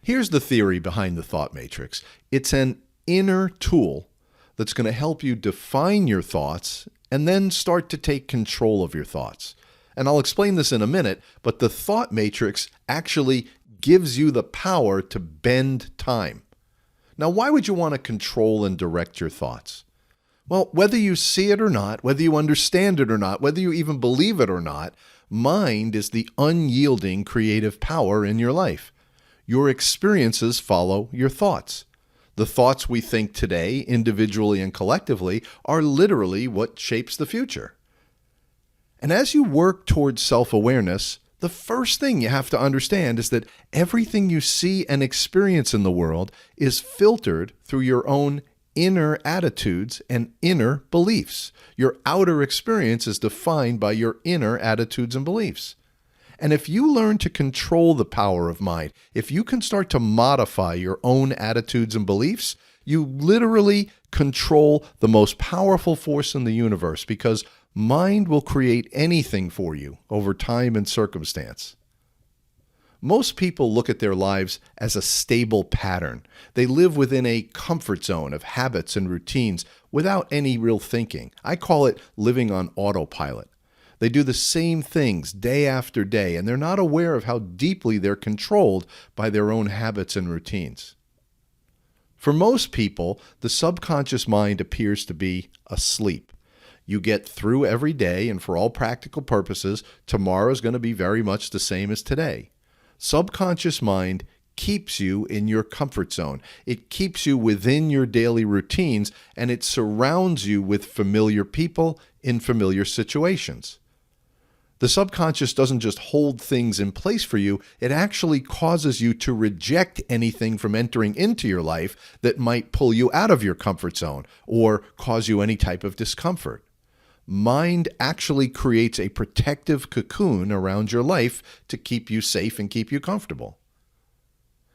Here's the theory behind the thought matrix. It's an inner tool that's going to help you define your thoughts and then start to take control of your thoughts. And I'll explain this in a minute, but the thought matrix actually gives you the power to bend time. Now, why would you want to control and direct your thoughts? Well, whether you see it or not, whether you understand it or not, whether you even believe it or not, mind is the unyielding creative power in your life. Your experiences follow your thoughts. The thoughts we think today, individually and collectively, are literally what shapes the future. And as you work towards self-awareness, the first thing you have to understand is that everything you see and experience in the world is filtered through your own inner attitudes and inner beliefs. Your outer experience is defined by your inner attitudes and beliefs. And if you learn to control the power of mind, if you can start to modify your own attitudes and beliefs, you literally control the most powerful force in the universe, because mind will create anything for you over time and circumstance. Most people look at their lives as a stable pattern. They live within a comfort zone of habits and routines without any real thinking. I call it living on autopilot. They do the same things day after day, and they're not aware of how deeply they're controlled by their own habits and routines. For most people, the subconscious mind appears to be asleep. You get through every day, and for all practical purposes, tomorrow is going to be very much the same as today. Subconscious mind keeps you in your comfort zone. It keeps you within your daily routines, and it surrounds you with familiar people in familiar situations. The subconscious doesn't just hold things in place for you, it actually causes you to reject anything from entering into your life that might pull you out of your comfort zone or cause you any type of discomfort. Mind actually creates a protective cocoon around your life to keep you safe and keep you comfortable.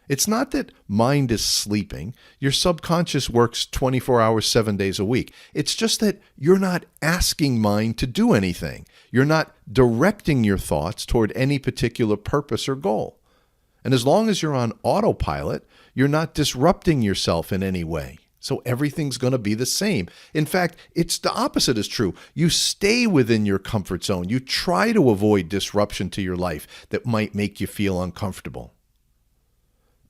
It's not that mind is sleeping. Your subconscious works 24 hours, 7 days a week. It's just that you're not asking mind to do anything. You're not directing your thoughts toward any particular purpose or goal. And as long as you're on autopilot, you're not disrupting yourself in any way. So everything's going to be the same. In fact, it's the opposite is true. You stay within your comfort zone. You try to avoid disruption to your life that might make you feel uncomfortable.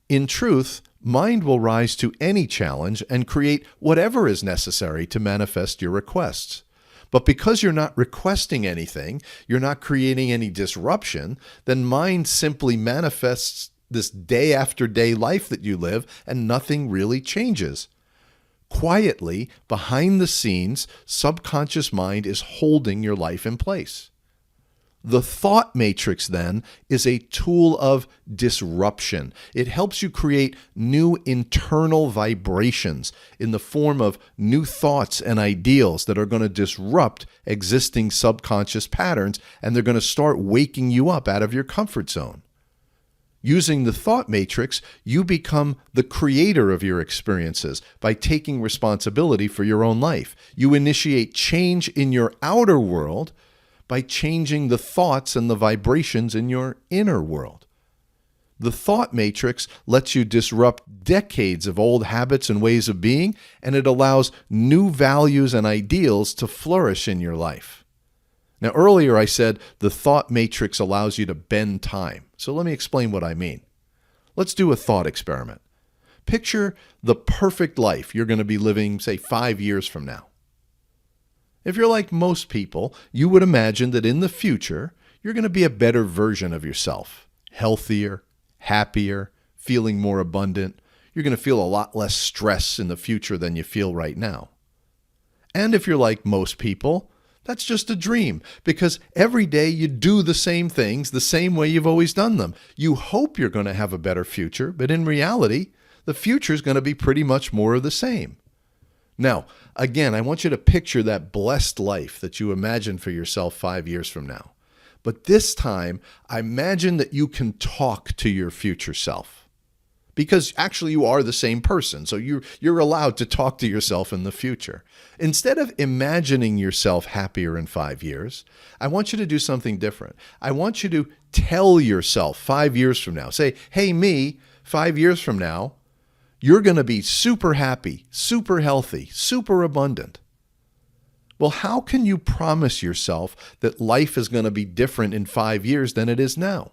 In truth, mind will rise to any challenge and create whatever is necessary to manifest your requests. But because you're not requesting anything, you're not creating any disruption, then mind simply manifests this day after day life that you live, and nothing really changes. Quietly, behind the scenes, subconscious mind is holding your life in place. The thought matrix, then, is a tool of disruption. It helps you create new internal vibrations in the form of new thoughts and ideals that are going to disrupt existing subconscious patterns, and they're going to start waking you up out of your comfort zone. Using the thought matrix, you become the creator of your experiences by taking responsibility for your own life. You initiate change in your outer world by changing the thoughts and the vibrations in your inner world. The thought matrix lets you disrupt decades of old habits and ways of being, and it allows new values and ideals to flourish in your life. Now, earlier I said the thought matrix allows you to bend time. So let me explain what I mean. Let's do a thought experiment. Picture the perfect life you're going to be living, say, 5 years from now. If you're like most people, you would imagine that in the future, you're going to be a better version of yourself. Healthier, happier, feeling more abundant. You're going to feel a lot less stress in the future than you feel right now. And if you're like most people, that's just a dream, because every day you do the same things the same way you've always done them. You hope you're going to have a better future, but in reality, the future is going to be pretty much more of the same. Now, again, I want you to picture that blessed life that you imagine for yourself 5 years from now. But this time, I imagine that you can talk to your future self. Because actually you are the same person, so you're allowed to talk to yourself in the future. Instead of imagining yourself happier in 5 years, I want you to do something different. I want you to tell yourself 5 years from now, say, hey, me, 5 years from now, you're going to be super happy, super healthy, super abundant. Well, how can you promise yourself that life is going to be different in 5 years than it is now?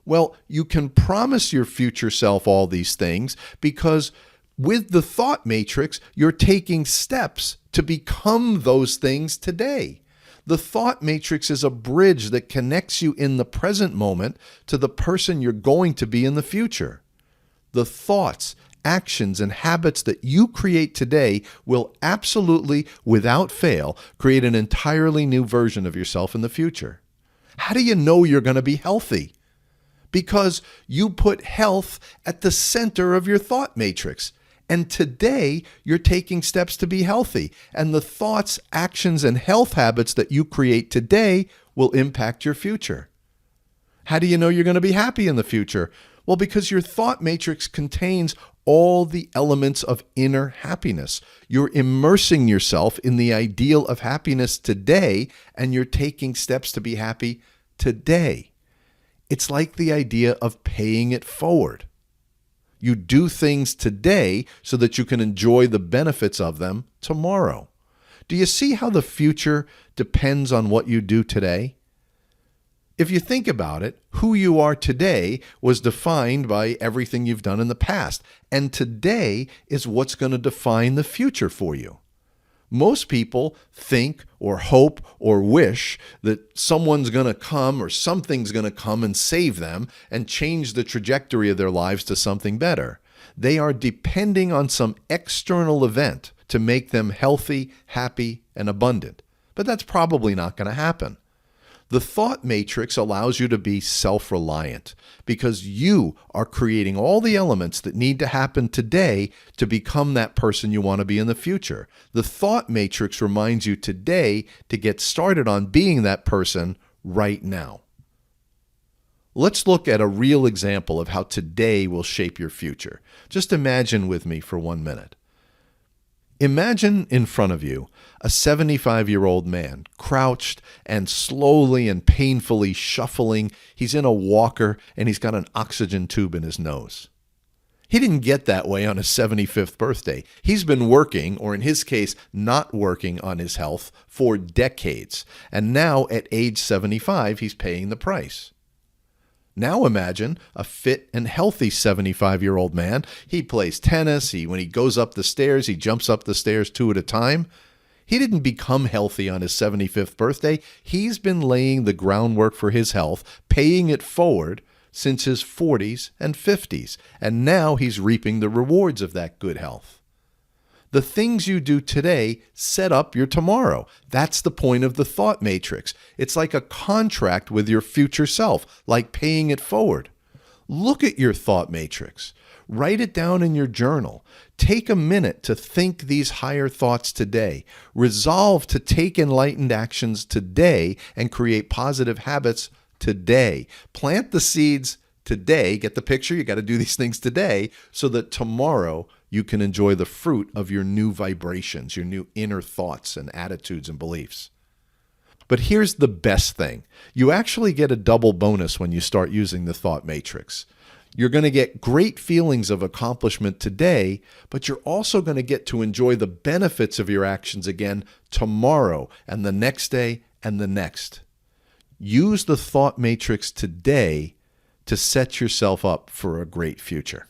Well, you can promise your future self all these things because with the thought matrix, you're taking steps to become those things today. The thought matrix is a bridge that connects you in the present moment to the person you're going to be in the future. The thoughts, actions, and habits that you create today will absolutely, without fail, create an entirely new version of yourself in the future. How do you know you're going to be healthy? Because you put health at the center of your thought matrix. And today, you're taking steps to be healthy. And the thoughts, actions, and health habits that you create today will impact your future. How do you know you're going to be happy in the future? Well, because your thought matrix contains all the elements of inner happiness. You're immersing yourself in the ideal of happiness today, and you're taking steps to be happy today. It's like the idea of paying it forward. You do things today so that you can enjoy the benefits of them tomorrow. Do you see how the future depends on what you do today? If you think about it, who you are today was defined by everything you've done in the past, and today is what's going to define the future for you. Most people think or hope or wish that someone's going to come or something's going to come and save them and change the trajectory of their lives to something better. They are depending on some external event to make them healthy, happy, and abundant. But that's probably not going to happen. The thought matrix allows you to be self-reliant because you are creating all the elements that need to happen today to become that person you want to be in the future. The thought matrix reminds you today to get started on being that person right now. Let's look at a real example of how today will shape your future. Just imagine with me for 1 minute. Imagine in front of you a 75-year-old man, crouched and slowly and painfully shuffling. He's in a walker and he's got an oxygen tube in his nose. He didn't get that way on his 75th birthday. He's been working, or in his case, not working on his health for decades. And now at age 75, he's paying the price. Now imagine a fit and healthy 75-year-old man. He plays tennis. When he goes up the stairs, he jumps up the stairs 2 at a time. He didn't become healthy on his 75th birthday. He's been laying the groundwork for his health, paying it forward since his 40s and 50s. And now he's reaping the rewards of that good health. The things you do today set up your tomorrow. That's the point of the thought matrix. It's like a contract with your future self, like paying it forward. Look at your thought matrix. Write it down in your journal. Take a minute to think these higher thoughts today. Resolve to take enlightened actions today and create positive habits today. Plant the seeds today. Get the picture? You got to do these things today so that tomorrow you can enjoy the fruit of your new vibrations, your new inner thoughts and attitudes and beliefs. But here's the best thing. You actually get a double bonus when you start using the thought matrix. You're going to get great feelings of accomplishment today, but you're also going to get to enjoy the benefits of your actions again tomorrow and the next day and the next. Use the thought matrix today to set yourself up for a great future.